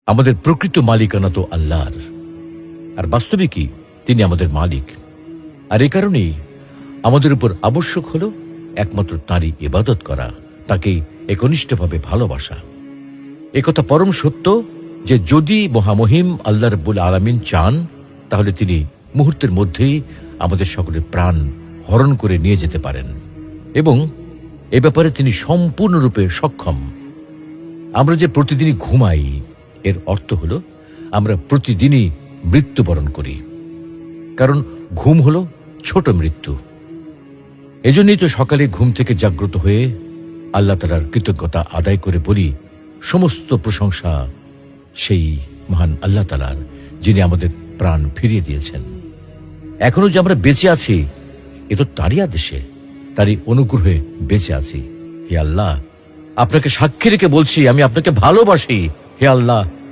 আমাদের প্রকৃত মালিকানা তো আল্লাহর, আর বাস্তবিকই তিনি আমাদের মালিক। আর এ কারণেই আমাদের উপর আবশ্যক হল একমাত্র তাঁরই ইবাদত করা, তাকে একনিষ্ঠভাবে ভালোবাসা। একথা পরম সত্য যে যদি মহামহিম আল্লাহ রাব্বুল আলামিন চান, তাহলে তিনি মুহূর্তের মধ্যেই আমাদের সকলের প্রাণ হরণ করে নিয়ে যেতে পারেন, এবং এ ব্যাপারে তিনি সম্পূর্ণরূপে সক্ষম। আমরা যে প্রতিদিনই ঘুমাই, এর অর্থ হল আমরা প্রতিদিনই মৃত্যুবরণ করি, কারণ ঘুম হল ছোট মৃত্যু। এজন্যই তো সকালে ঘুম থেকে জাগ্রত হয়ে আল্লাহ তাআলার কৃতজ্ঞতা আদায় করে বলি, সমস্ত প্রশংসা সেই মহান আল্লাহ তাআলার, যিনি আমাদের প্রাণ ফিরিয়ে দিয়েছেন। এখনো যে আমরা বেঁচে আছি, এ তো তাঁরই আদেশে, তারই অনুগ্রহে বেঁচে আছি। হে আল্লাহ, আপনাকে সাক্ষী রেখে বলছি, আমি আপনাকে ভালোবাসি। হে আল্লাহ,